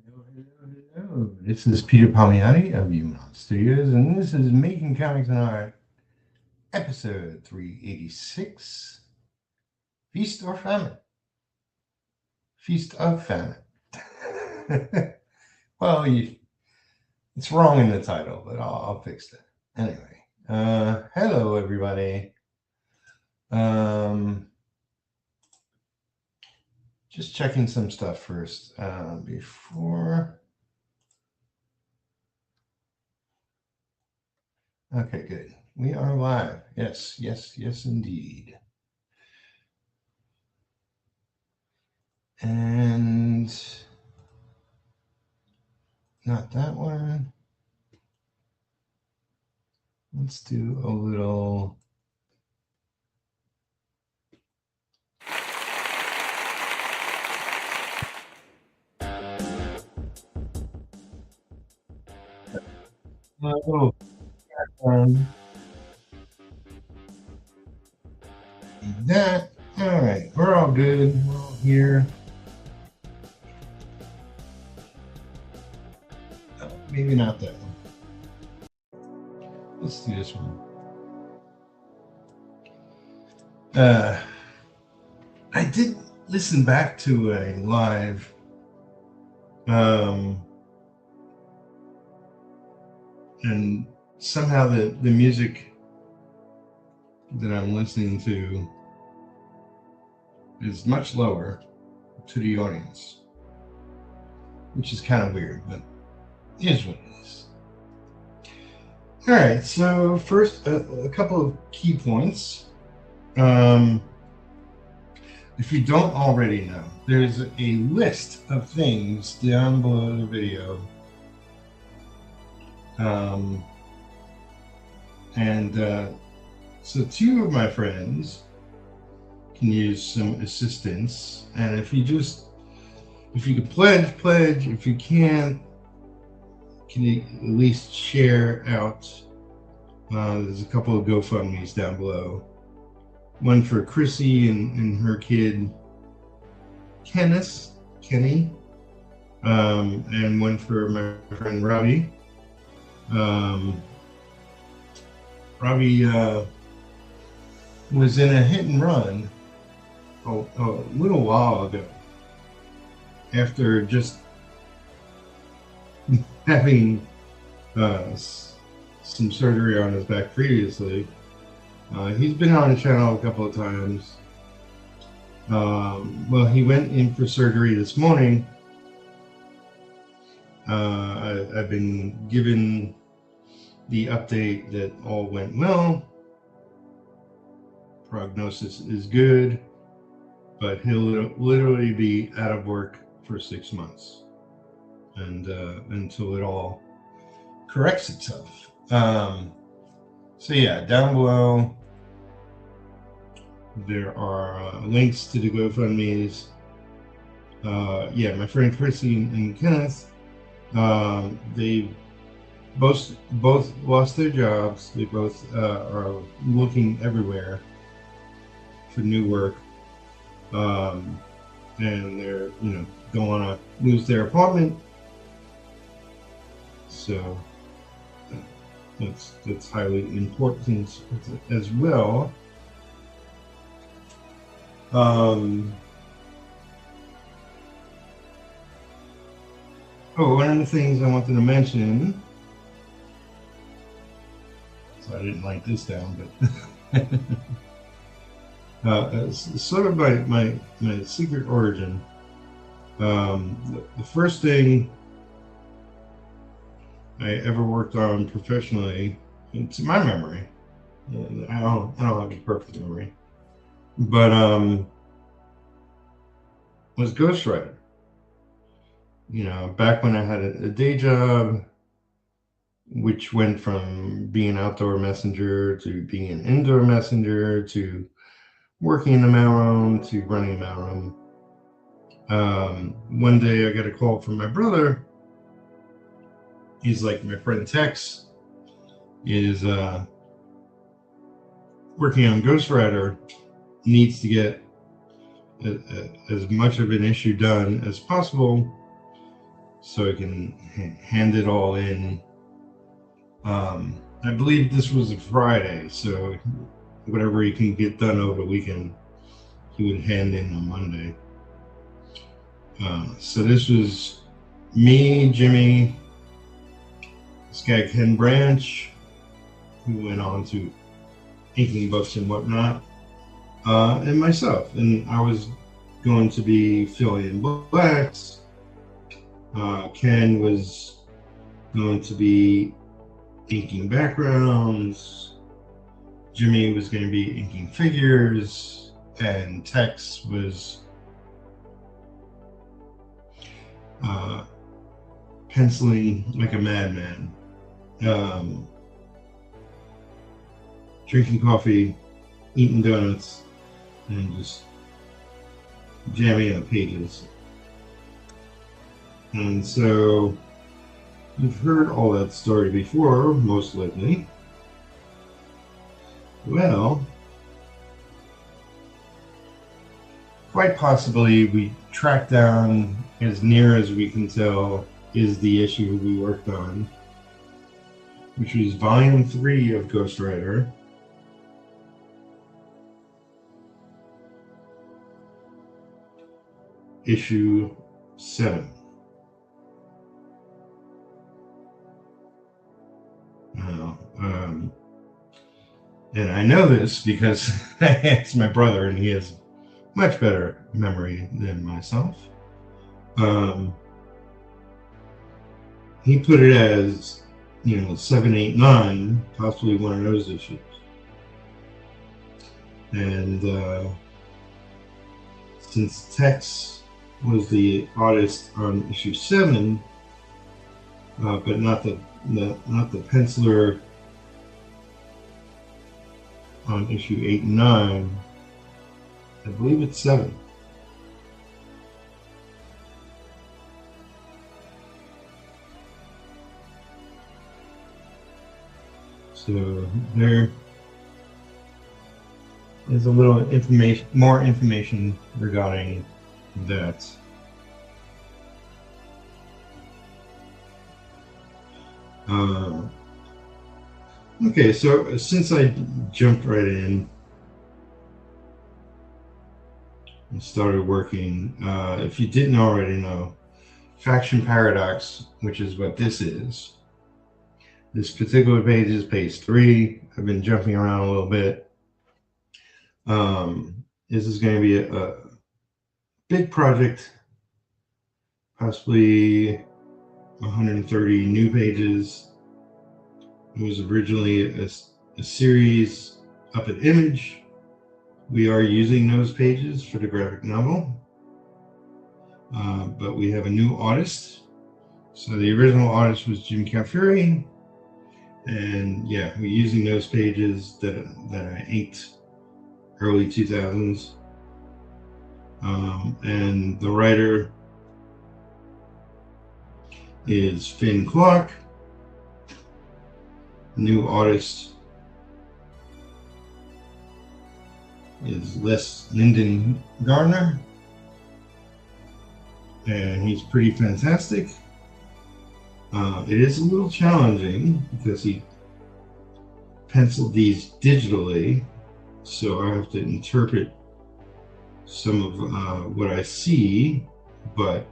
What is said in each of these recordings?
Hello, hello, hello. This is Peter Palmiati of Human Studios, and this is Making Comics and Art, episode 386, Feast or Famine? Feast of Famine. Well, it's wrong in the title, but I'll fix that. Anyway, hello, everybody. Just checking some stuff first before. Okay, good. We are live. Yes, yes, yes, indeed. And not that one. Let's do a little. Oh, that. All right, we're all good. We're all here. Oh, maybe not that one. Let's do this one. I did listen back to a live. And somehow the music that I'm listening to is much lower to the audience, which is kind of weird, but it is what it is. All right, so first, a couple of key points. If you don't already know, there's a list of things down below the video. So two of my friends can use some assistance, and if you could pledge. If you can't, can you at least share out? There's a couple of GoFundMes down below. One for Chrissy and her kid Kenny, and one for my friend Robbie. Robbie was in a hit and run a little while ago after just having some surgery on his back previously. He's been on the channel a couple of times. Well, he went in for surgery this morning. I've been given the update that all went well. Prognosis is good, but he'll literally be out of work for 6 months, and until it all corrects itself. So yeah, down below there are links to the GoFundMes. Yeah, my friend Chrissy and Kenneth, they both lost their jobs. They both are looking everywhere for new work, and they're don't want to lose their apartment. So that's highly important as well. Oh, one of the things I wanted to mention, so I didn't write this down, but it's sort of my secret origin. The first thing I ever worked on professionally, to my memory, I don't have a perfect memory, but was ghostwriter. Back when I had a day job, which went from being an outdoor messenger to being an indoor messenger to working in the mailroom to running a mailroom. One day I got a call from my brother. He's like, my friend Tex is working on ghostwriter, needs to get as much of an issue done as possible. so I can hand it all in. I believe this was a Friday, so whatever he can get done over the weekend, he would hand in on Monday. So this was me, Jimmy, this guy Ken Branch, who went on to inking books and whatnot, and myself. And I was going to be filling in blacks. Ken was going to be inking backgrounds. Jimmy was going to be inking figures, and Tex was penciling like a madman, drinking coffee, eating donuts, and just jamming up pages. And so you've heard all that story before, most likely. Well, quite possibly we tracked down, as near as we can tell, is the issue we worked on, which was Volume 3 of Ghost Rider. Issue 7. And I know this because I asked my brother, and he has much better memory than myself. He put it as, 7, 8, 9, possibly one of those issues. And since Tex was the artist on issue 7, but not the penciler on issue 8 and 9, I believe it's 7. So there is a little information, more information regarding that. Okay, so since I jumped right in and started working, if you didn't already know, Faction Paradox, which is what this is, this particular page is page 3. I've been jumping around a little bit. This is going to be a big project, possibly 130 new pages. It was originally a series up at Image. We are using those pages for the graphic novel, but we have a new artist. So the original artist was Jim Calfury, and yeah, we're using those pages that I inked early 2000s. And the writer is Finn Clark. New artist is Les Lyndon Gardner, and he's pretty fantastic. It is a little challenging because he penciled these digitally, so I have to interpret some of what I see, but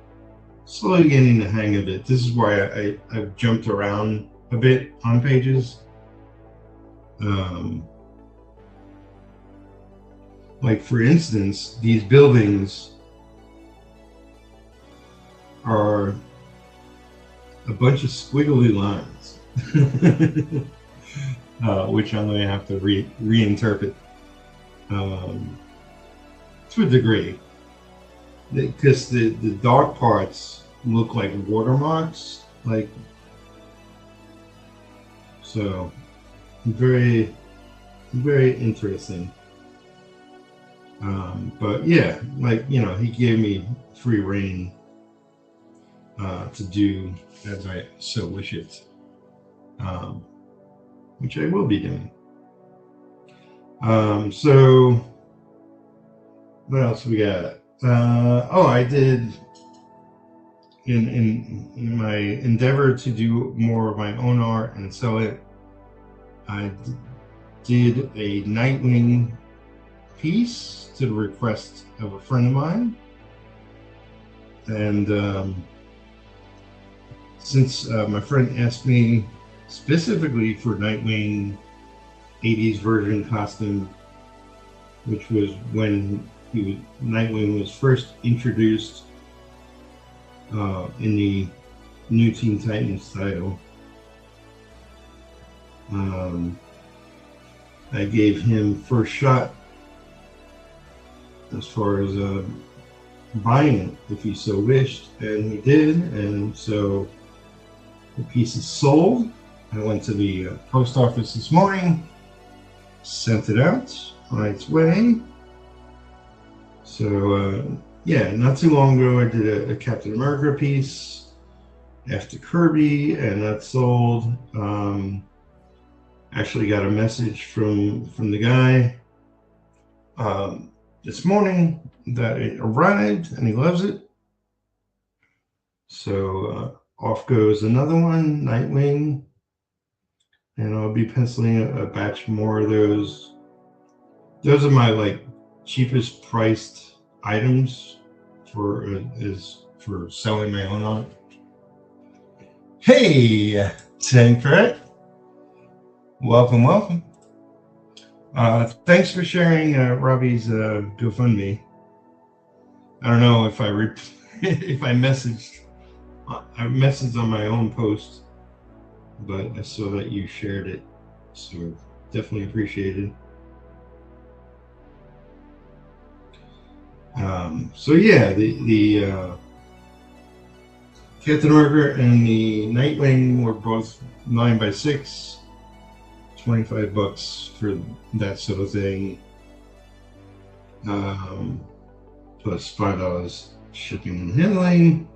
slowly getting the hang of it. This is why I've jumped around a bit on pages. Like for instance, these buildings are a bunch of squiggly lines, which I'm going to have to reinterpret to a degree, because the dark parts look like watermarks, like. So, very, very interesting. But yeah, like, he gave me free reign to do as I so wish it, which I will be doing. So, what else we got? I did in my endeavor to do more of my own art and sell it, I did a Nightwing piece to the request of a friend of mine, and since my friend asked me specifically for Nightwing 80s version costume, which was when Nightwing was first introduced in the new Teen Titans title, I gave him first shot as far as buying it if he so wished, and he did, and so the piece is sold. I went to the post office this morning, sent it out on its way. So yeah, not too long ago I did a Captain America piece after Kirby, and that sold. Actually got a message from the guy this morning that it arrived and he loves it. So off goes another one, Nightwing, and I'll be penciling a batch more of those. Those are my like cheapest priced items for selling my own art. Hey, Tancred. Welcome. Thanks for sharing Robbie's GoFundMe. I don't know if I messaged on my own post, but I saw that you shared it, so definitely appreciated. So yeah, the Captain America and the Nightwing were both 9x6. $25 for that sort of thing, plus $5 shipping and handling.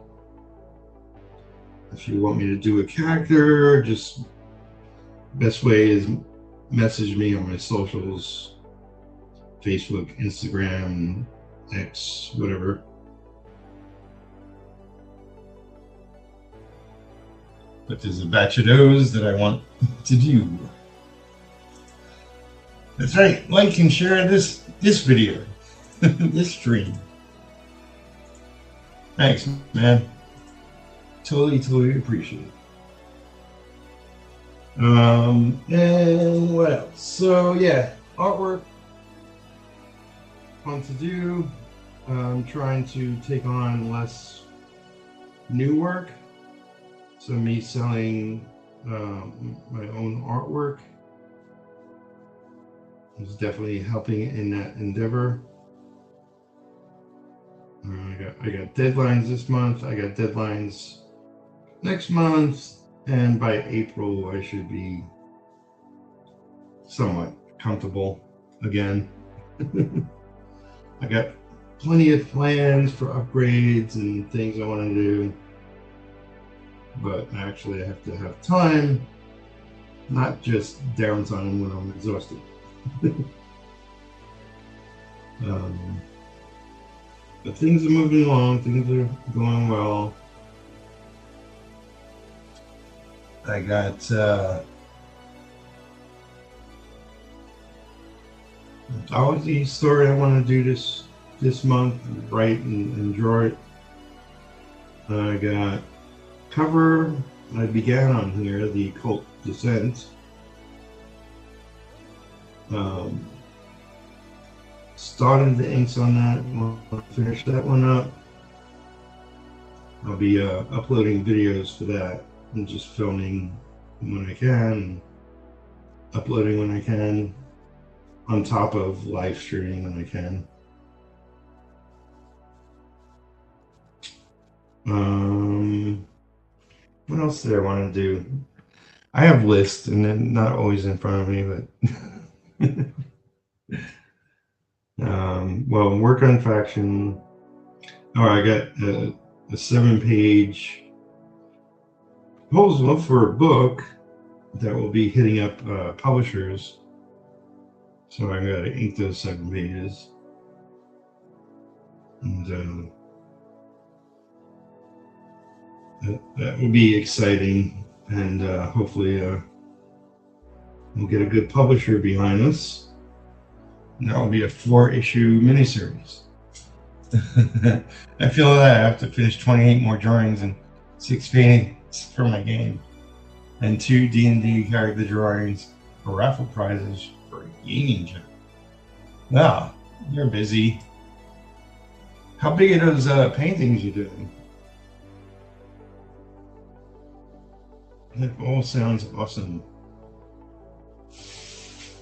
If you want me to do a character, just best way is message me on my socials, Facebook, Instagram, X, whatever. But there's a batch of those that I want to do. That's right, like and share this video, this stream. Thanks, man. Totally appreciate it. And what else? So yeah, artwork, fun to do. I'm trying to take on less new work. So me selling my own artwork is definitely helping in that endeavor. I got deadlines this month. I got deadlines next month, and by April I should be somewhat comfortable again. I got plenty of plans for upgrades and things I want to do, but actually I have to have time, not just downtime when I'm exhausted. But things are moving along, things are going well. I got anthology story I want to do this month, write and draw it. I got cover I began on here, the Cult Descent. Started the inks on that. We'll finish that one up. I'll be uploading videos for that and just filming when I can, uploading when I can, on top of live streaming when I can. What else did I want to do? I have lists, and they're not always in front of me, but well, work on faction. Oh, I got a 7-page proposal for a book that will be hitting up publishers. So I got to ink those 7 pages. And That would be exciting, and hopefully we'll get a good publisher behind us. And that will be a 4-issue miniseries. I feel that I have to finish 28 more drawings and 6 paintings for my game, and 2 D&D character drawings for raffle prizes for a gaming channel. Wow, you're busy. How big are those paintings you're doing? That all sounds awesome.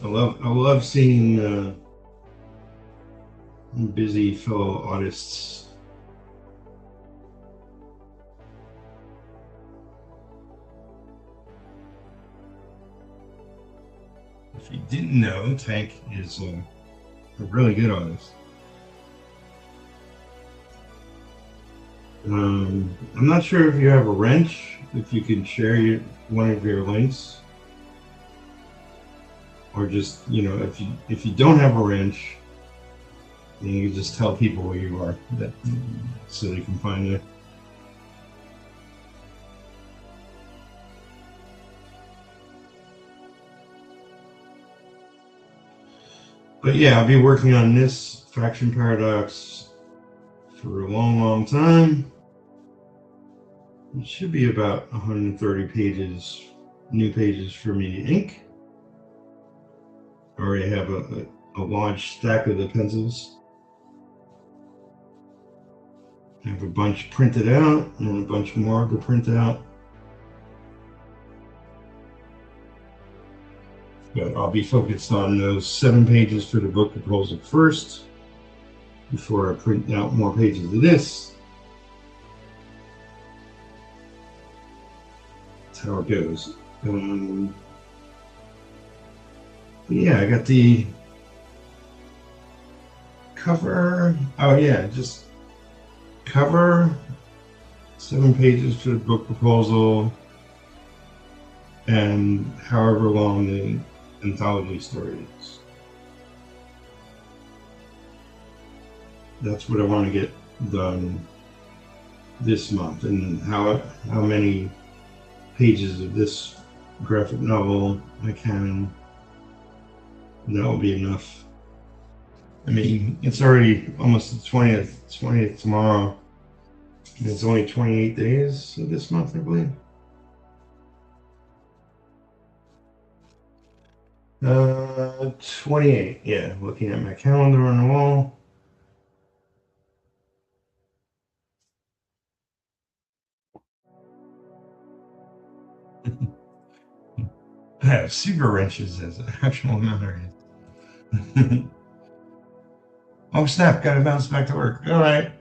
I love seeing busy fellow artists. If you didn't know, Tank is a really good artist. I'm not sure if you have a wrench, if you can share one of your links, or just, you know, if you don't have a wrench, then you can just tell people where you are, so they can find you. But yeah, I'll be working on this Faction Paradox for a long time. It should be about 130 pages, new pages for me to ink. I already have a large stack of the pencils. I have a bunch printed out and a bunch more to print out. But I'll be focused on those 7 pages for the book proposal first, before I print out more pages of this. That's how it goes. But yeah, I got the cover. Oh yeah, just cover, 7 pages for the book proposal, and however long the anthology story is. That's what I want to get done this month, and how many pages of this graphic novel I can, and that will be enough. I mean, it's already almost the 20th tomorrow, and it's only 28 days of this month, I believe. 28, yeah, looking at my calendar on the wall. I have super wrenches as an actual memory. Oh snap, gotta bounce back to work. All right.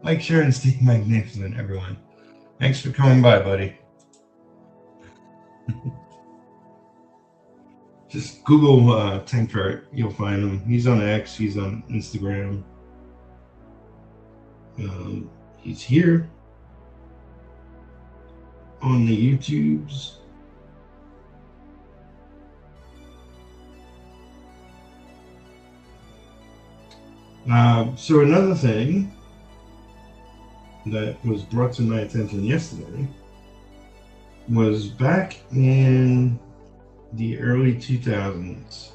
Like, share, and stay magnificent, everyone. Thanks for coming by, buddy. Just Google Tank Ferret, you'll find him. He's on X, he's on Instagram. He's here on the YouTubes. So another thing that was brought to my attention yesterday was back in the early 2000s,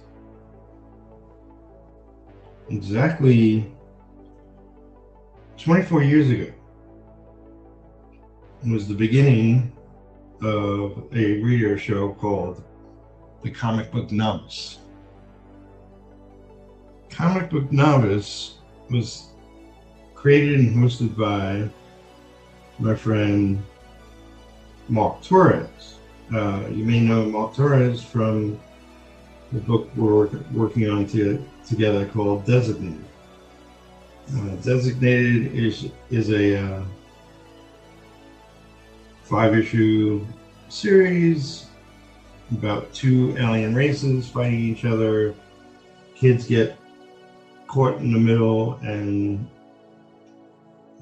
exactly 24 years ago, was the beginning of a radio show called The Comic Book Novice. Comic Book Novice was created and hosted by my friend Mark Torres. You may know Mark Torres from the book we're working on together called Designated. Designated is a 5-issue series about 2 alien races fighting each other. Kids get caught in the middle and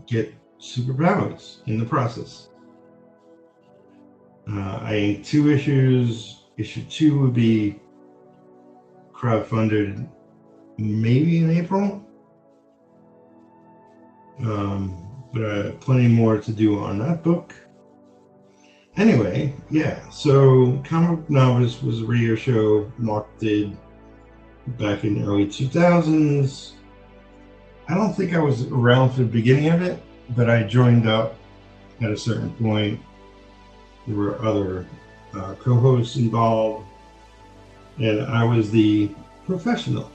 get superpowers in the process. I inked 2 issues. Issue 2 would be crowdfunded maybe in April. but plenty more to do on that book. Anyway, yeah, so Comic Novice was a radio show Mark did back in the early 2000s. I don't think I was around for the beginning of it, but I joined up at a certain point. There were other co-hosts involved, and I was the professional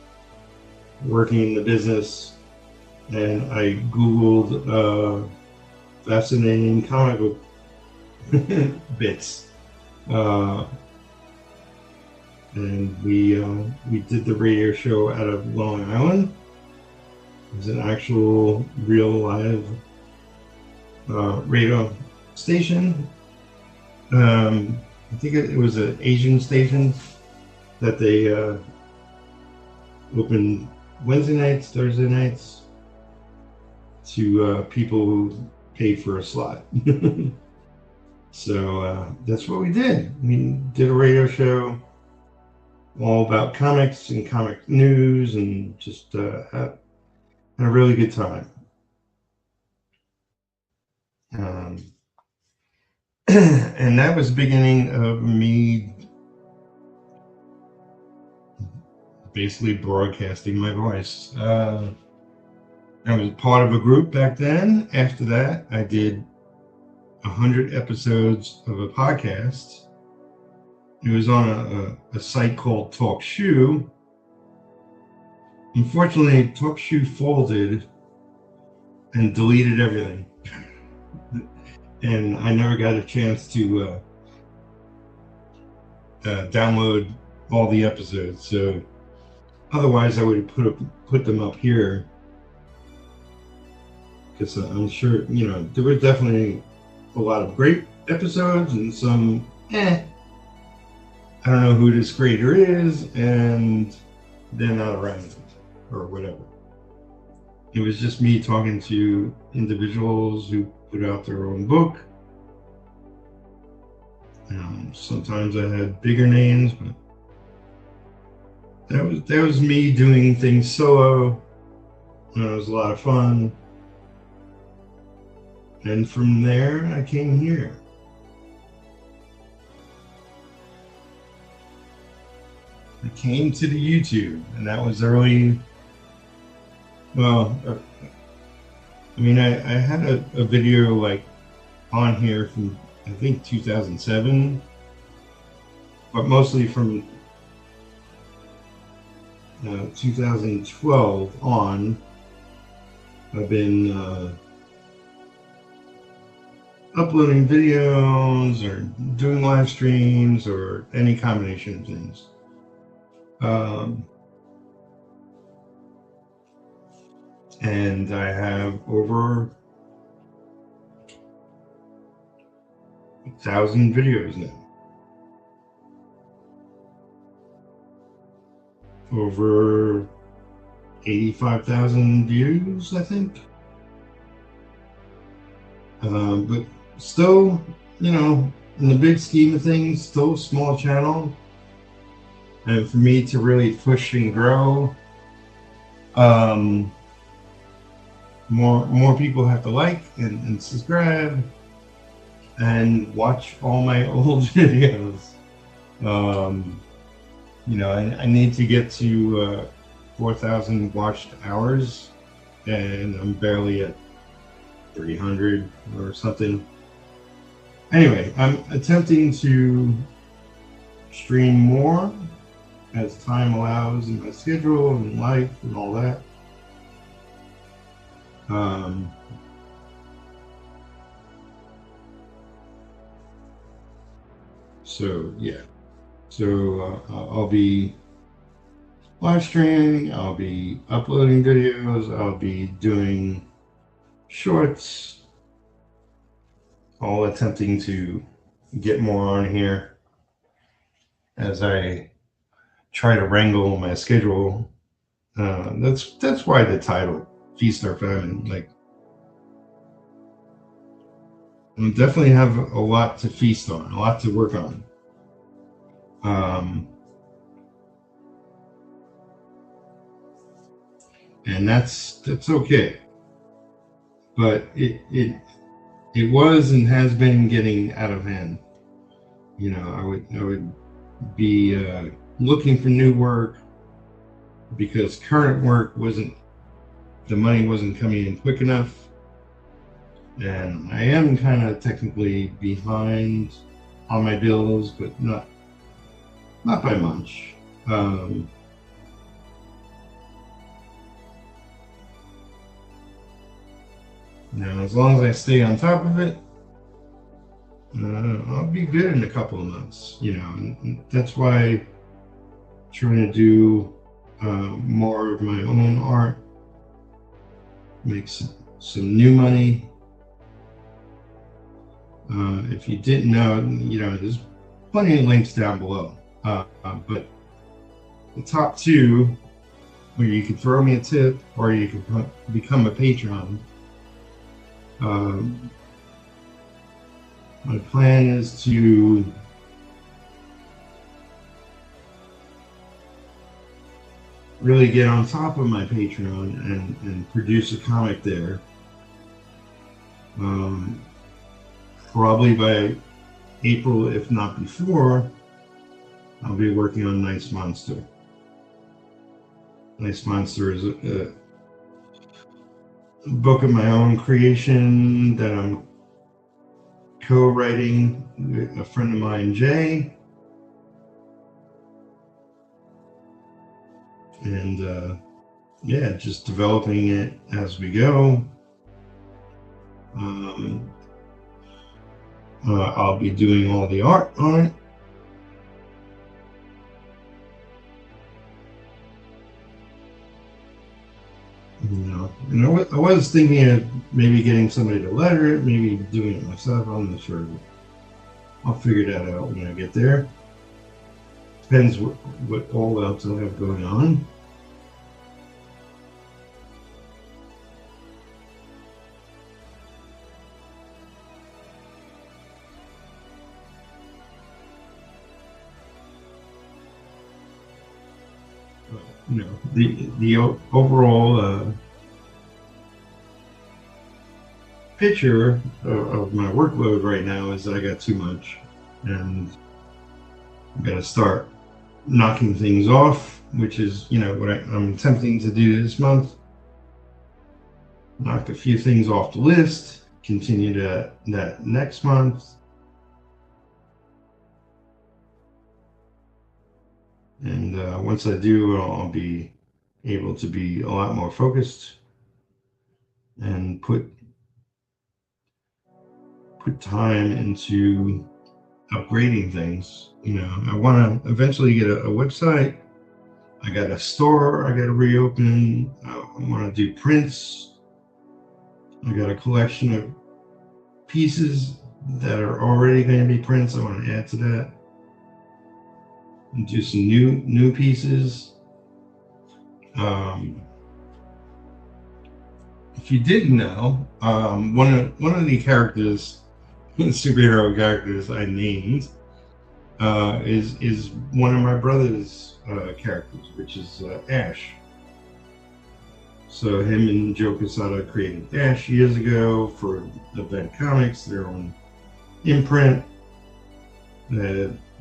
working in the business, and I Googled fascinating comic book bits, and we did the radio show out of Long Island. It was an actual real live radio station. I think it was an Asian station that they opened Wednesday nights, Thursday nights to people who paid for a slot. So that's what we did. We did a radio show all about comics and comic news, and just had a really good time. And that was the beginning of me basically broadcasting my voice. I was part of a group back then. After that, I did 100 episodes of a podcast. It was on a site called TalkShoe. Unfortunately, TalkShoe folded and deleted everything. And I never got a chance to download all the episodes. So otherwise, I would have put them up here, because I'm sure, you know, there were definitely a lot of great episodes and some I don't know who this creator is, and they're not around or whatever. It was just me talking to individuals who put out their own book. Sometimes I had bigger names, but that was me doing things solo. And it was a lot of fun. And from there, I came here. I came to the YouTube, and that was early. Well, I mean, I had a video like on here from, I think, 2007, but mostly from 2012 on. I've been uploading videos or doing live streams or any combination of things. And I have over 1,000 videos now. Over 85,000 views, I think. But still, you know, in the big scheme of things, still a small channel. And for me to really push and grow, more people have to like and subscribe and watch all my old videos. You know, I need to get to 4,000 watched hours, and I'm barely at 300 or something. Anyway, I'm attempting to stream more as time allows in my schedule and life and all that. So yeah, so I'll be live streaming, I'll be uploading videos, I'll be doing shorts, all attempting to get more on here as I try to wrangle my schedule. That's why the title, Feast or Famine. Like, I definitely have a lot to feast on, a lot to work on. And that's okay. but it was and has been getting out of hand. You know, I would be looking for new work because current work the money wasn't coming in quick enough, and I am kind of technically behind on my bills, but not by much. Now, as long as I stay on top of it, I'll be good in a couple of months. You know, and that's why I'm trying to do more of my own art, make some new money. If you didn't know, you know, there's plenty of links down below. But the top two, where you can throw me a tip or you can become a patron. My plan is to really get on top of my Patreon and produce a comic there. Probably by April, if not before, I'll be working on Nice Monster. Nice Monster is a book of my own creation that I'm co-writing with a friend of mine, Jay. And yeah, just developing it as we go. I'll be doing all the art on it. You know, and I was thinking of maybe getting somebody to letter it, maybe doing it myself. I'm not sure. I'll figure that out when I get there. Depends what all else I have going on. You know, the overall picture of my workload right now is that I got too much, and I got to start knocking things off, which is, you know, what I'm attempting to do this month. Knock a few things off the list, continue that next month. And once I do, I'll be able to be a lot more focused and put time into upgrading things. You know, I want to eventually get a website. I got a store I got to reopen. I want to do prints. I got a collection of pieces that are already going to be prints. I want to add to that. And do some new pieces. If you didn't know, one of the characters, superhero characters I named, is one of my brother's characters, which is Ash. So him and Joe Quesada created Ash years ago for Event Comics, their own imprint.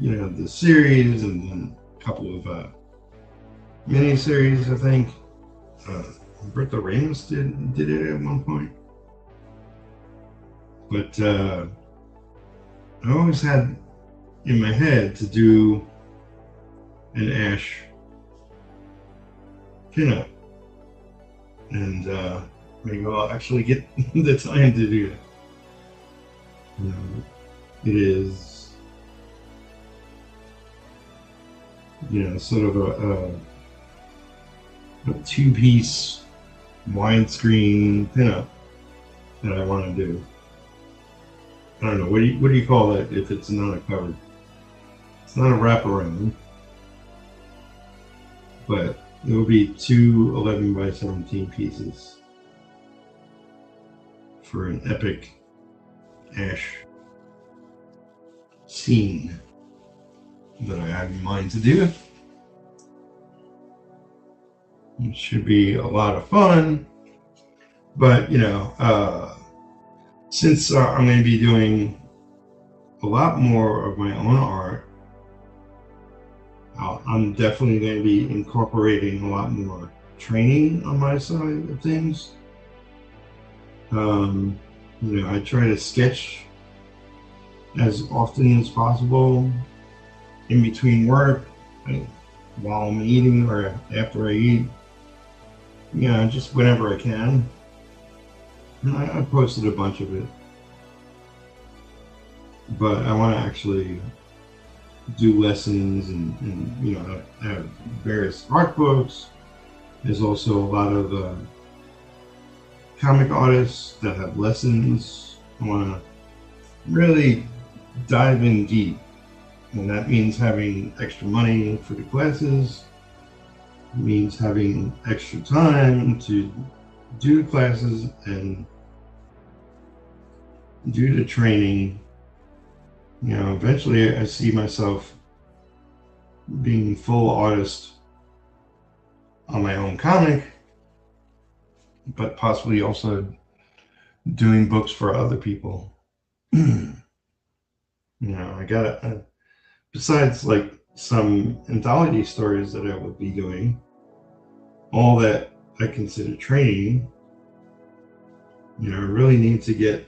You know, the series, and then a couple of mini-series, I think. Roberto Ramos did it at one point. But I always had in my head to do an Ash pinup. And maybe I'll actually get the time to do that. You know, it is, you know, sort of a two-piece widescreen pinup that I want to do. I don't know, what do you call that if it's not a cover? It's not a wraparound, but it will be two 11 by 17 pieces for an epic Ash scene that I have in mind to do. It should be a lot of fun. But you know, since I'm going to be doing a lot more of my own art, I'm definitely going to be incorporating a lot more training on my side of things. You know, I try to sketch as often as possible in between work, while I'm eating or after I eat. You know, just whenever I can. And I posted a bunch of it, but I want to actually do lessons and you know, I have various art books. There's also a lot of comic artists that have lessons. I want to really dive in deep, and that means having extra money for the classes. It means having extra time to do classes and do the training. You know, eventually I see myself being full artist on my own comic, but possibly also doing books for other people. You know, I got besides like some anthology stories that I would be doing, all that I consider training. You know, I really need to get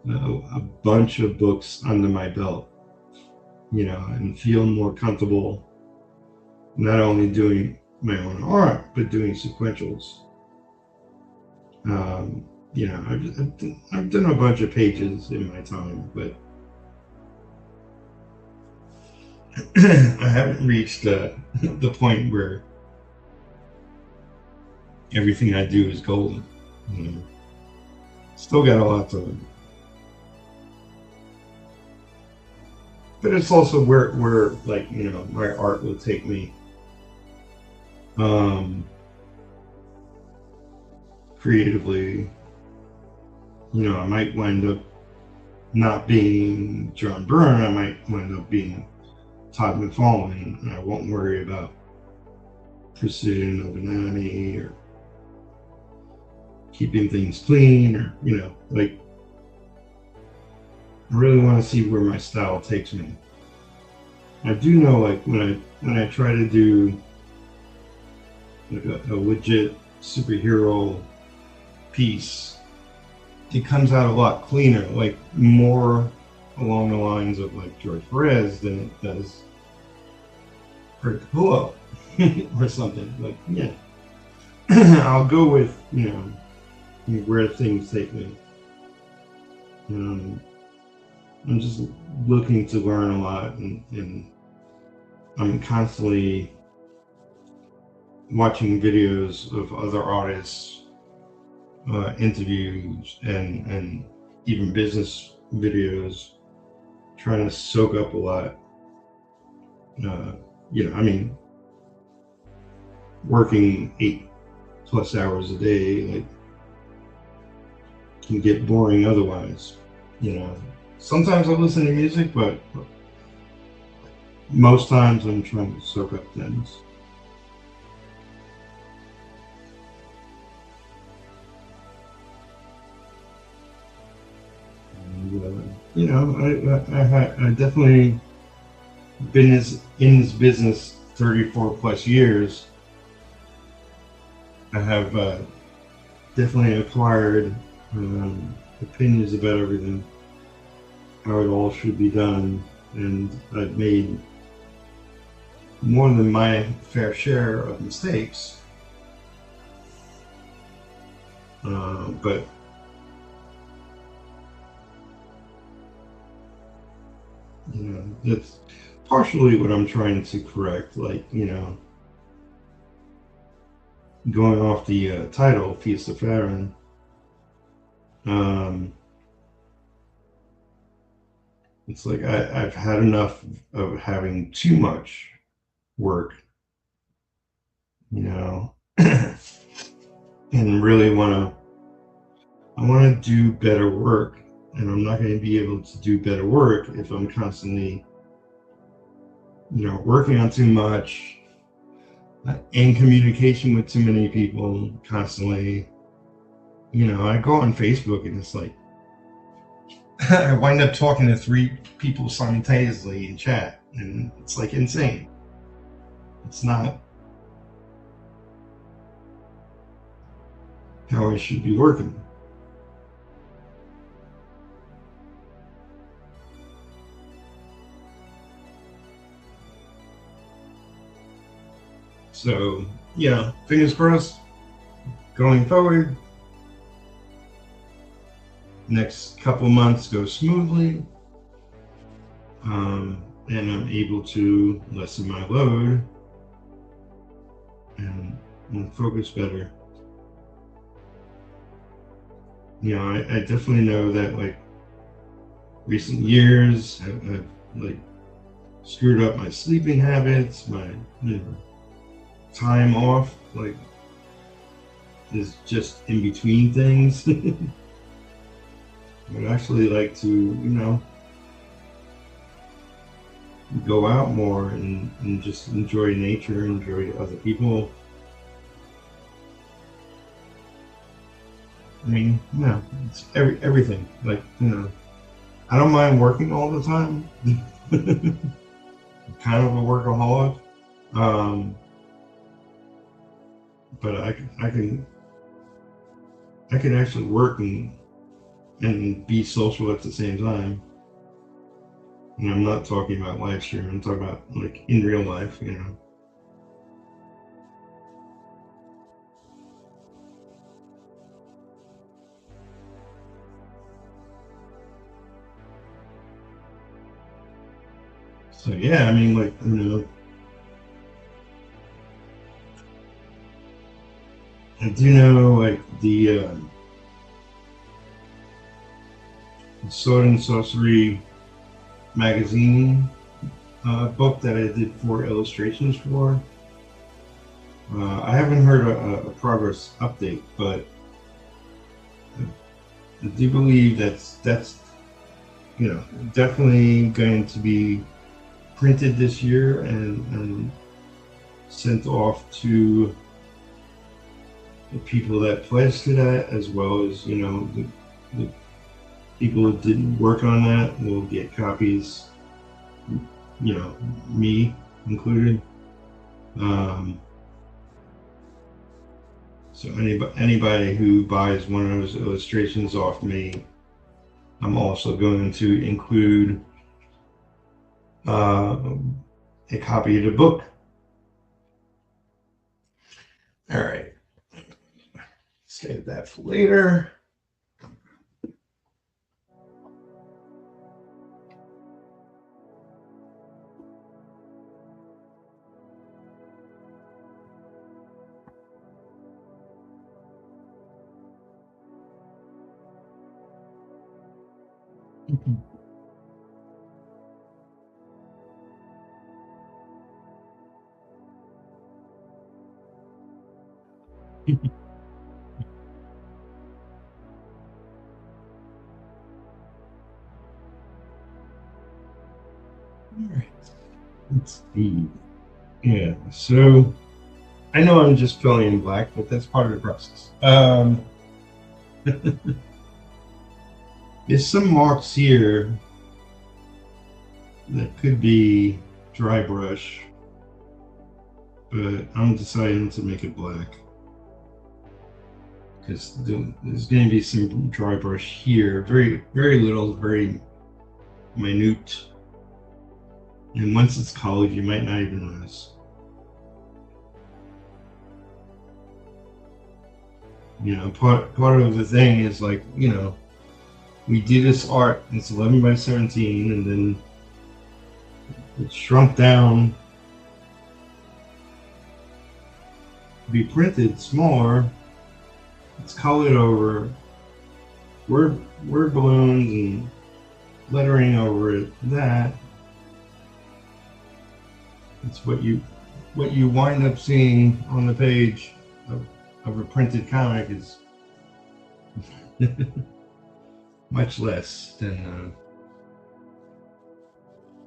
a bunch of books under my belt, you know, and feel more comfortable not only doing my own art, but doing sequentials. You know, I've done a bunch of pages in my time, but I haven't reached the point where everything I do is golden. You know, still got a lot to learn. But it's also where like, you know, my art will take me. Creatively, you know, I might wind up not being John Byrne. I might wind up being Todd McFarlane, and I won't worry about precision of anatomy or keeping things clean, or, you know, like, I really want to see where my style takes me. I do know, like, when I try to do like a legit superhero piece, it comes out a lot cleaner, like more along the lines of like George Perez than it does Kurt Capullo or something. Like, yeah, I'll go with, you know, where things take me. I'm just looking to learn a lot, and I'm constantly watching videos of other artists, interviews, and even business videos, trying to soak up a lot. You know, I mean, working 8+ hours a day, like, can get boring otherwise. You know, sometimes I listen to music, but most times I'm trying to soak up things. And, you know, I definitely been in this business 34+ years. I have definitely acquired opinions about everything, how it all should be done, and I've made more than my fair share of mistakes. But you know, that's partially what I'm trying to correct. Like, you know, going off the title, Feast of Famine. It's like I've had enough of having too much work, you know, and really I want to do better work, and I'm not going to be able to do better work if I'm constantly, you know, working on too much, in communication with too many people constantly. you know, I go on Facebook and it's like, I wind up talking to 3 people simultaneously in chat, and it's like insane. It's not how I should be working. So, yeah, fingers crossed, going forward, next couple months go smoothly, and I'm able to lessen my load and focus better. You know, I definitely know that, like, recent years have like screwed up my sleeping habits, my, you know, time off, like, is just in between things. I'd actually like to, you know, go out more and just enjoy nature, enjoy other people. I mean, you know, it's everything. Like, you know, I don't mind working all the time. I'm kind of a workaholic. But I can actually work and be social at the same time. And I'm not talking about live stream, I'm talking about like in real life, you know. So yeah, I mean, like, you know, I do know, like, the Sword and Sorcery magazine book that I did 4 illustrations for. I haven't heard a progress update, but I do believe that's you know, definitely going to be printed this year and sent off to the people that pledged to that, as well as, you know, the people who didn't work on that will get copies, you know, me included. So anybody who buys one of those illustrations off me, I'm also going to include a copy of the book. All right, save that for later. Alright, let's see. Yeah, so I know I'm just filling in black, but that's part of the process. There's some marks here that could be dry brush, but I'm deciding to make it black because there's going to be some dry brush here, very little, very minute, and once it's colored you might not even notice. You know, part of the thing is, like, you know, we do this art, it's 11 by 17, and then it's shrunk down to be printed smaller. It's colored over, word balloons and lettering over it. That it's what you wind up seeing on the page of a printed comic is much less than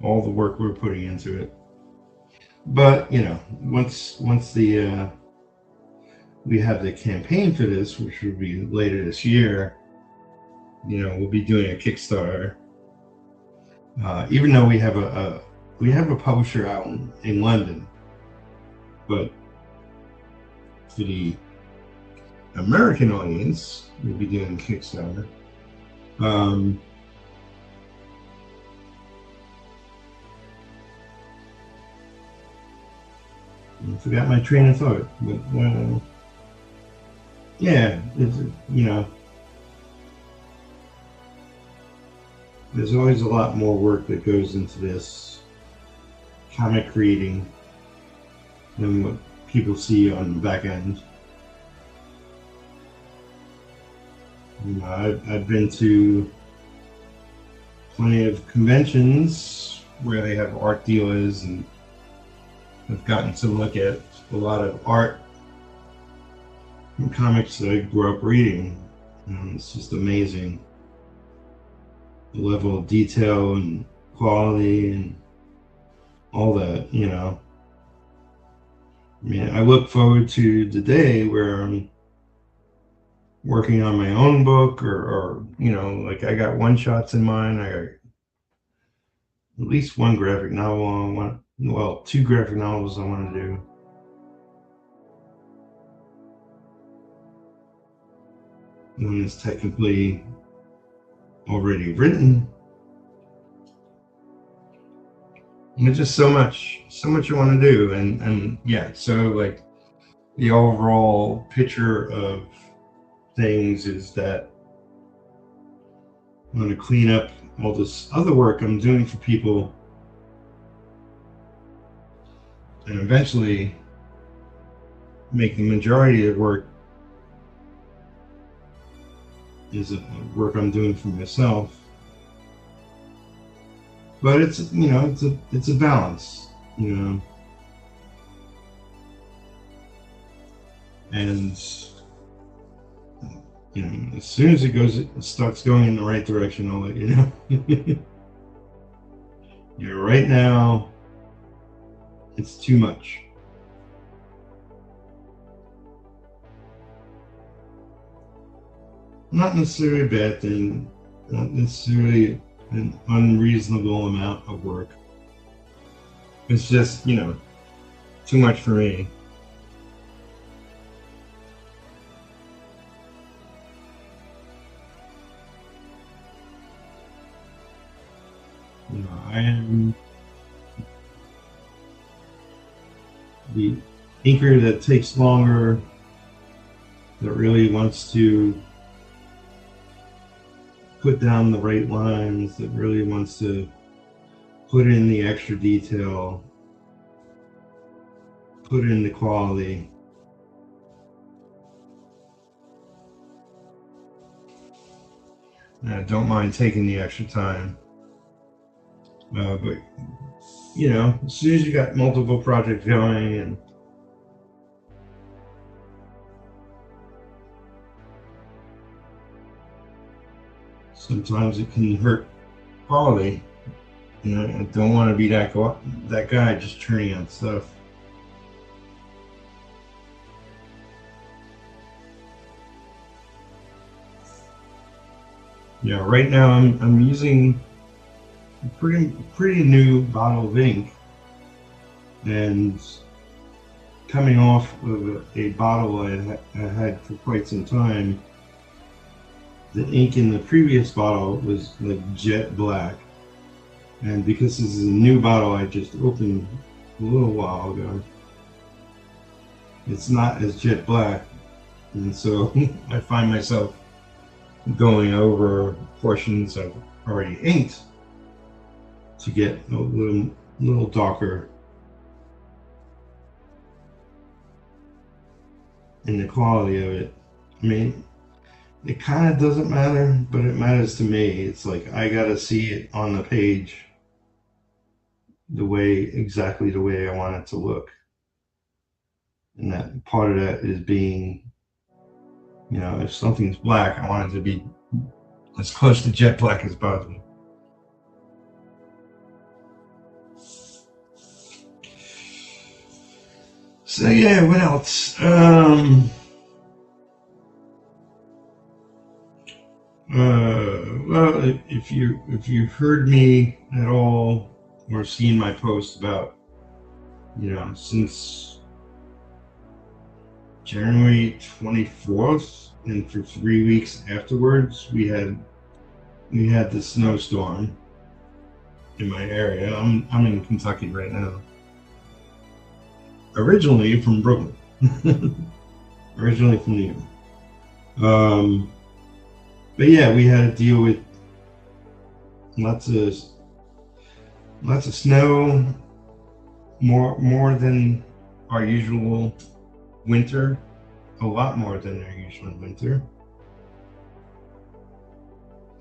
all the work we're putting into it. But, you know, once the we have the campaign for this, which will be later this year, you know, we'll be doing a Kickstarter. Even though we have a publisher out in London, but for the American audience, we'll be doing Kickstarter. I forgot my train of thought, but yeah, it's, you know, there's always a lot more work that goes into this comic reading than what people see on the back end. You know, I've been to plenty of conventions where they have art dealers, and I've gotten to look at a lot of art and comics that I grew up reading. It's just amazing, the level of detail and quality and all that, you know. I mean, I look forward to the day where I'm working on my own book, or you know, like I got one-shots in mind. I got at least one graphic novel I want, well, 2 graphic novels I want to do. One is technically already written. There's just so much I want to do, and yeah, so like the overall picture of things is that I'm going to clean up all this other work I'm doing for people, and eventually make the majority of work is work I'm doing for myself. But it's, you know, it's a balance, you know. And you know, as soon as it starts going in the right direction, I'll let you know. You know, right now, it's too much. Not necessarily a bad thing, not necessarily an unreasonable amount of work. It's just, you know, too much for me. You know, I am the inker that takes longer, that really wants to put down the right lines, that really wants to put in the extra detail, put in the quality. I don't mind taking the extra time. But, you know, as soon as you got multiple projects going, and sometimes it can hurt quality. You know, I don't want to be that guy just churning out stuff. Yeah, right now I'm using a pretty new bottle of ink, and coming off of a bottle I had for quite some time. The ink in the previous bottle was like jet black, and because this is a new bottle I just opened a little while ago, it's not as jet black, and so I find myself going over portions I've already inked to get a little darker in the quality of it. I mean, it kind of doesn't matter, but it matters to me. It's like I gotta see it on the page exactly the way I want it to look. And that part of that is being, you know, if something's black, I want it to be as close to jet black as possible. So yeah, what else? Well, if you heard me at all or seen my post about, since January 24th and for 3 weeks afterwards, we had the snowstorm in my area. I'm in Kentucky right now. Originally from Brooklyn. Originally from New York. But yeah, we had to deal with lots of snow, more than our usual winter, a lot more than our usual winter.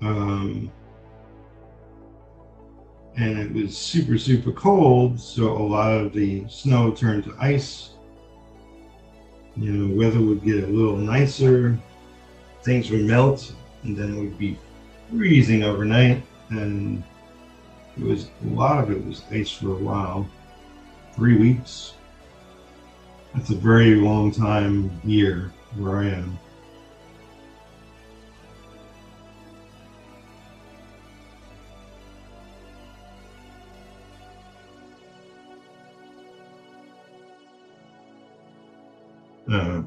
And it was super, super cold, so a lot of the snow turned to ice. Weather would get a little nicer, things would melt, and then it would be freezing overnight, and a lot of it was ice for a while. 3 weeks. That's a very long time here where I am.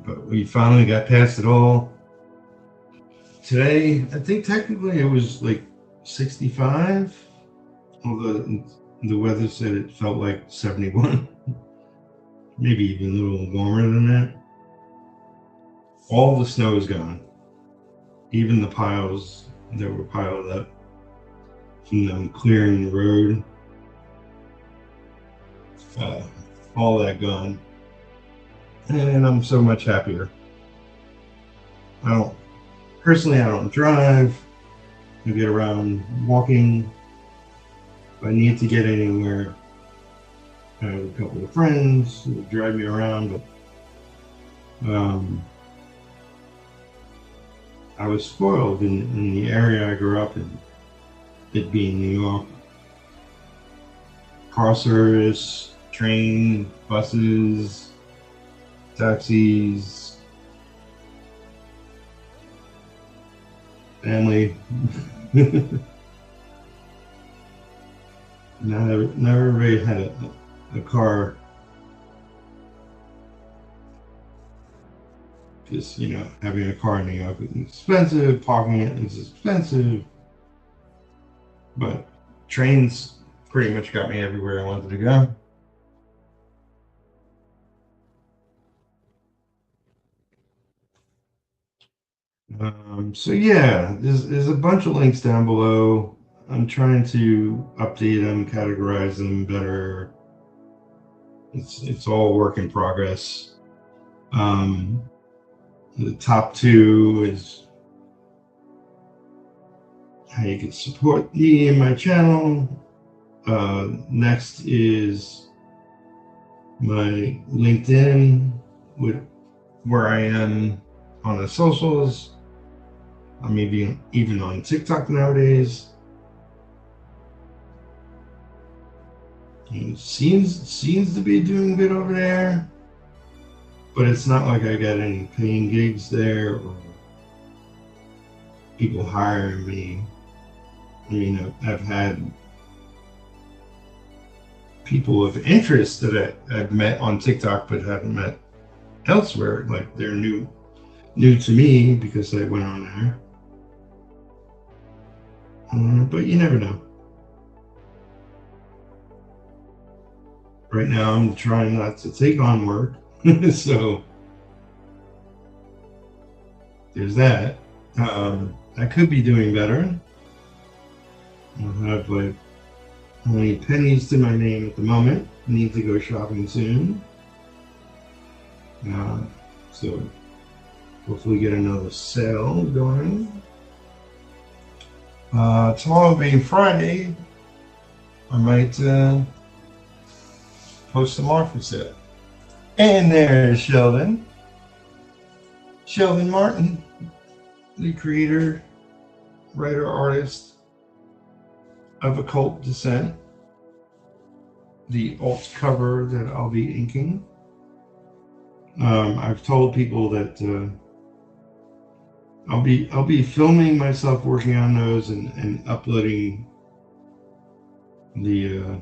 But we finally got past it all. Today, I think technically it was like 65, although the weather said it felt like 71, maybe even a little warmer than that. All the snow is gone, even the piles that were piled up from them clearing the road, all that gone. And I'm so much happier. Personally, I don't drive. I get around walking. If I need to get anywhere, I have a couple of friends who drive me around, but I was spoiled in the area I grew up in, it being New York. Car service, train, buses, taxis, family. Never really had a car. Just, having a car in New York is expensive, parking it is expensive. But trains pretty much got me everywhere I wanted to go. So yeah, there's a bunch of links down below. I'm trying to update them, categorize them better. It's all work in progress. The top two is how you can support me and my channel. Next is my LinkedIn, where I am on the socials. I'm even on TikTok nowadays. It seems to be doing good over there, but it's not like I got any paying gigs there or people hiring me. I mean, I've had people of interest that I've met on TikTok but haven't met elsewhere. Like, they're new to me because I went on there. But you never know. Right now, I'm trying not to take on work, so there's that. I could be doing better. I have like only pennies to my name at the moment. Need to go shopping soon. So hopefully get another sale going. Tomorrow being Friday, I might post some more for sale. And there's Sheldon Martin, the creator, writer, artist of Occult Descent, the alt cover that I'll be inking. I've told people that I'll be filming myself working on those and uploading the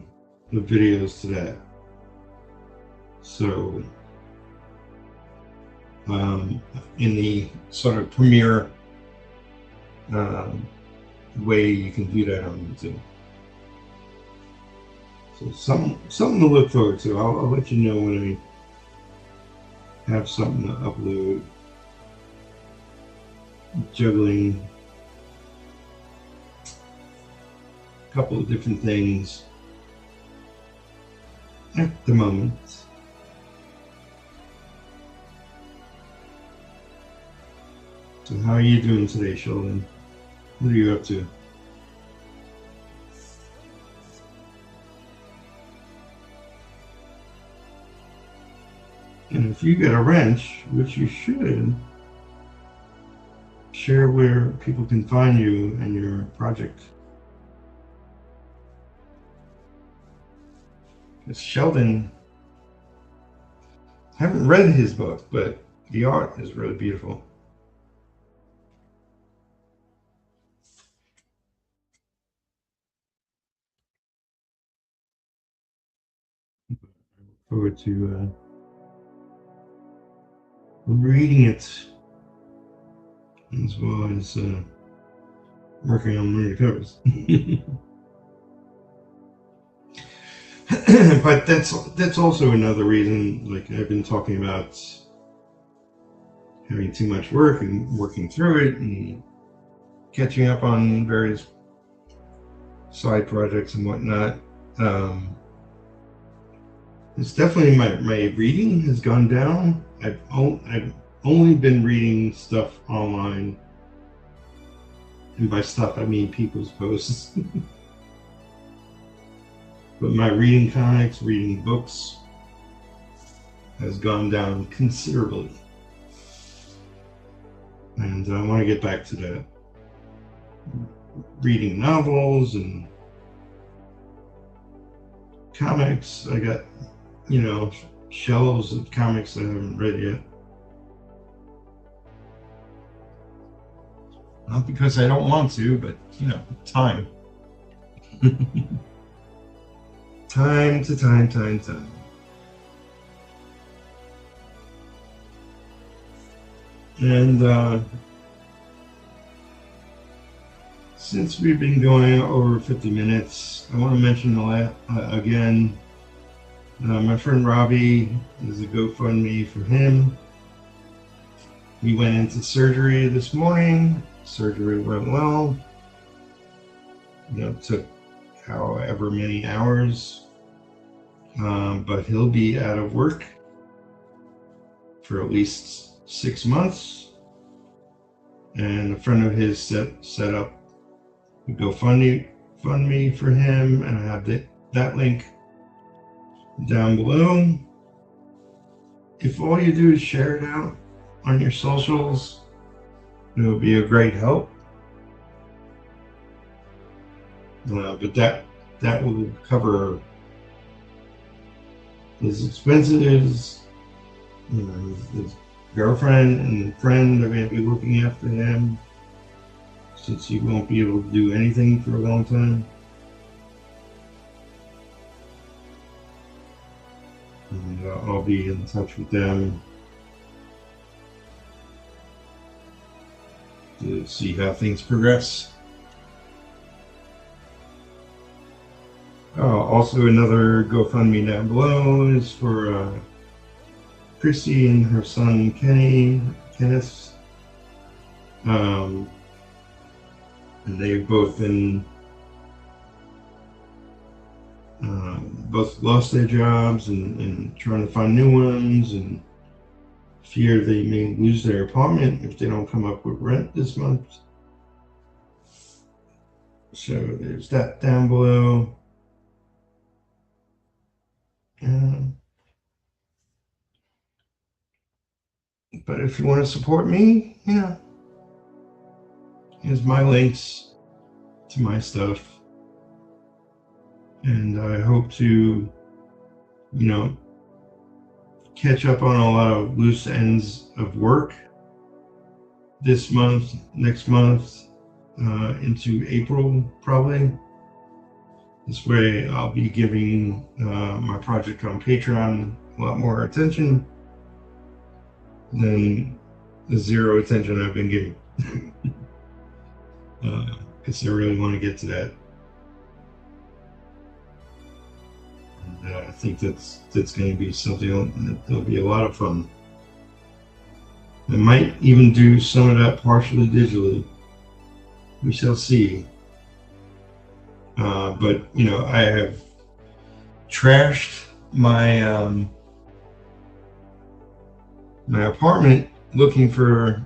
videos to that. So in the sort of premiere way you can do that on YouTube. So something to look forward to. I'll let you know when I have something to upload. Juggling a couple of different things at the moment. So how are you doing today, Sheldon? What are you up to? And if you get a wrench, which you should, share where people can find you and your project. Because Sheldon, I haven't read his book, but the art is really beautiful. I look forward to reading it, as well as working on one of the covers. But that's also another reason, like I've been talking about having too much work and working through it and catching up on various side projects and whatnot. It's definitely my reading has gone down. I've only been reading stuff online, and by stuff I mean people's posts. But my reading comics, reading books has gone down considerably. And I want to get back to that. Reading novels and comics. I got, shelves of comics I haven't read yet. Not because I don't want to, but, time. Time. And since we've been going over 50 minutes, I want to mention again, my friend Robbie, there's a GoFundMe for him. He went into surgery this morning. Surgery went well. It took however many hours, but he'll be out of work for at least 6 months. And a friend of his set up a GoFundMe for him, and I have that link down below. If all you do is share it out on your socials, it will be a great help. But that will cover his expenses. His girlfriend and friend are going to be looking after him, since he won't be able to do anything for a long time. And I'll be in touch with them to see how things progress. Also, another GoFundMe down below is for Chrissy and her son Kenneth. And they've both been both lost their jobs and trying to find new ones, and fear they may lose their apartment if they don't come up with rent this month. So there's that down below. But if you want to support me, here's my links to my stuff. And I hope to, catch up on a lot of loose ends of work this month, next month, into April probably. This way I'll be giving my project on Patreon a lot more attention than the zero attention I've been getting. Because I really want to get to that. And I think that's going to be something that'll be a lot of fun. I might even do some of that partially digitally. We shall see. But you know, I have trashed my my apartment looking for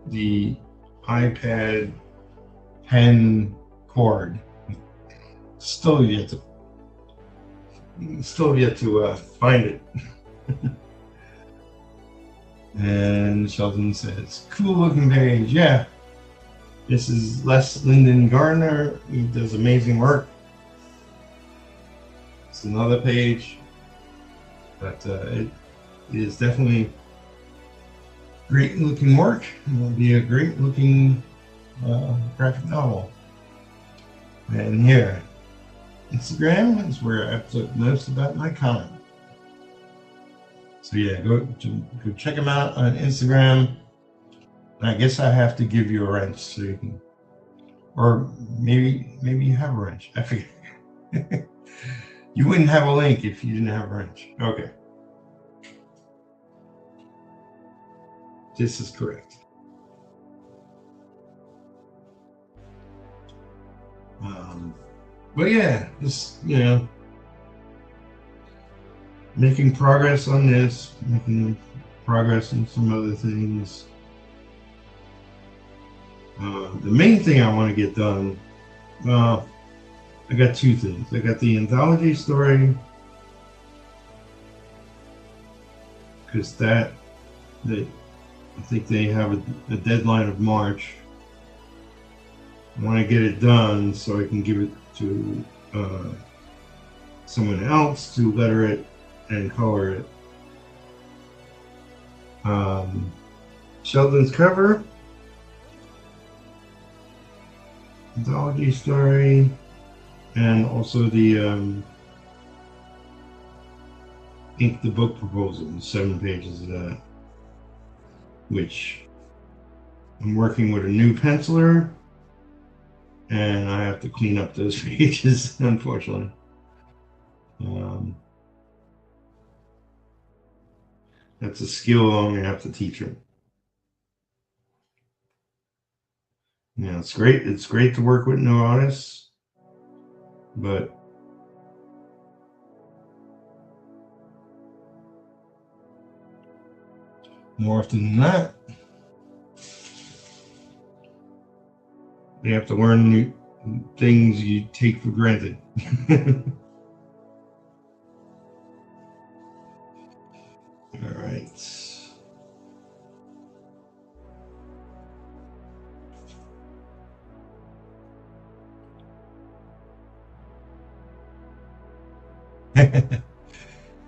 the iPad pen cord. Still yet to find it. And Sheldon says, "Cool looking page, yeah." This is Les Linden Gardner. He does amazing work. It's another page, but it is definitely great looking work. It will be a great looking graphic novel. And here, Instagram is where I put most about my comment. So yeah, go check them out on Instagram. I guess I have to give you a wrench so you can, or maybe you have a wrench. I forget. You wouldn't have a link if you didn't have a wrench. Okay. This is correct. But yeah, just, you know, making progress on this, making progress on some other things. The main thing I want to get done, I got two things. I got the anthology story, because I think they have a deadline of March. I want to get it done so I can give it to someone else to letter it and color it. Sheldon's cover, anthology story, and also the ink the book proposal, 7 pages of that, which I'm working with a new penciler, and I have to clean up those pages, unfortunately. That's a skill I'm gonna have to teach her. Yeah, it's great. It's great to work with new artists, but more often than not, they have to learn new things you take for granted. All right.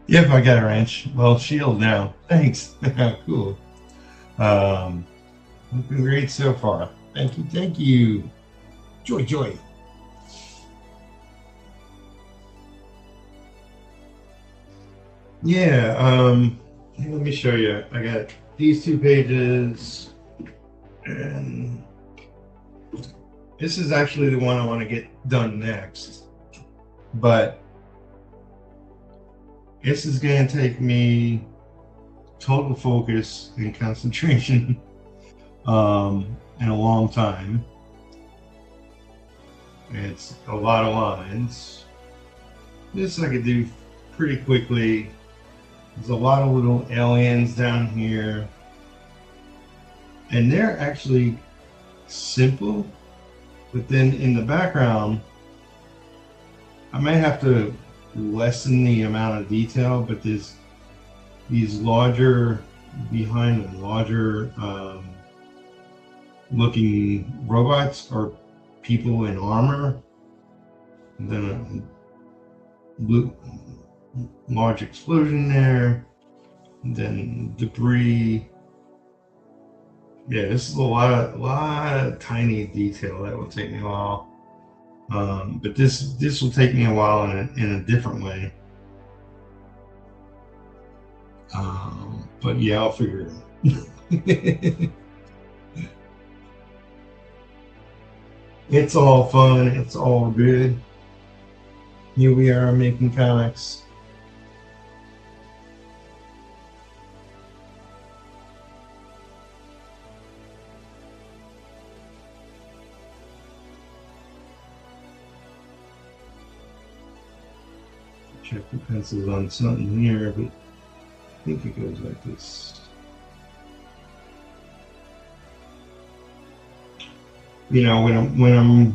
Yep, I got a wrench. Well, shield now. Thanks. Cool. Looking great so far. Thank you. Thank you. Joy. Yeah. Let me show you. I got these 2 pages, and this is actually the one I want to get done next. But this is going to take me total focus and concentration in a long time. It's a lot of lines. This I could do pretty quickly. There's a lot of little aliens down here, and they're actually simple, but then in the background I might have to lessen the amount of detail, but there's these larger behind them, larger looking robots or people in armor, and then a large explosion there, and then debris Yeah, this is a lot of tiny detail that will take me a while. But this will take me a while in a different way. But yeah, I'll figure it out. It's all fun. It's all good. Here we are making comics. Check the pencils on something here, but I think it goes like this. You know, when I'm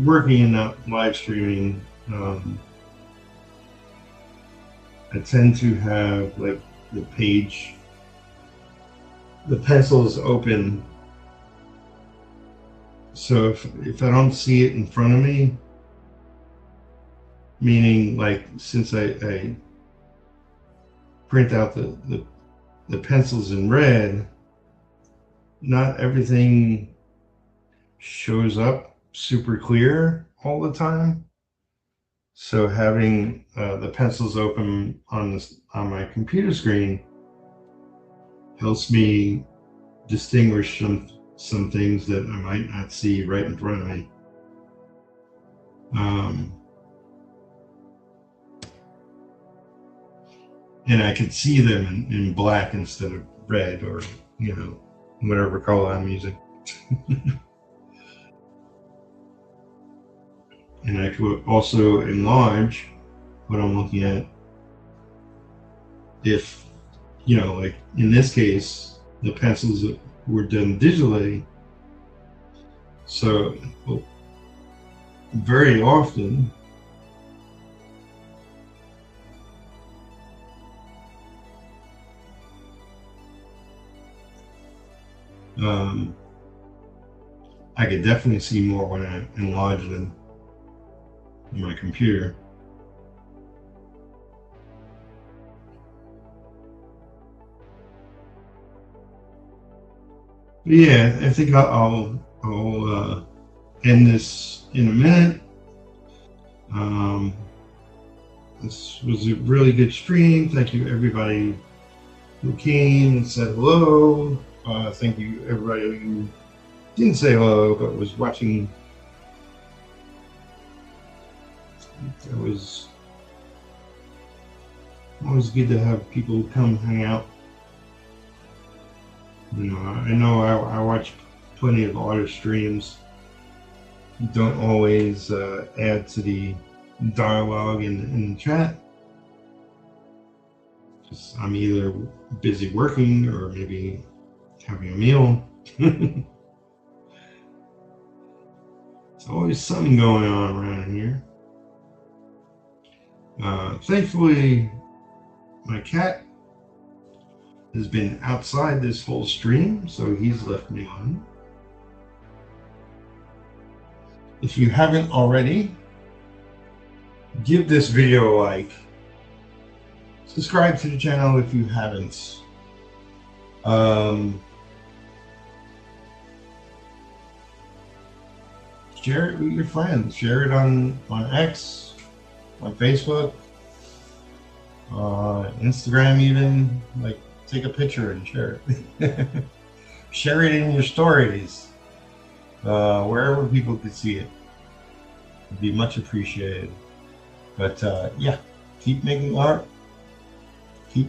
working and not live streaming, I tend to have like the page, the pencils open. So if I don't see it in front of me, meaning like since I print out the pencils in red, not everything shows up super clear all the time. So having the pencils open on my computer screen helps me distinguish some things that I might not see right in front of me. And I can see them in black instead of red, or you know, whatever color I'm using. And I could also enlarge what I'm looking at if, you know, like in this case, the pencils were done digitally. So very often, I could definitely see more when I enlarge them on my computer. But yeah, I think I'll end this in a minute. This was a really good stream. Thank you everybody who came and said hello. Thank you everybody who didn't say hello but was watching. It was always good to have people come hang out. You know I watch plenty of artist streams. Don't always add to the dialogue in the chat. Just, I'm either busy working or maybe having a meal. There's always something going on around here. Thankfully, my cat has been outside this whole stream, so he's left me on. If you haven't already, give this video a like. Subscribe to the channel if you haven't. Share it with your friends. Share it on X, on Facebook, Instagram even. Like, take a picture and share it. Share it in your stories. Wherever people could see it. It'd be much appreciated. But yeah, keep making art. Keep making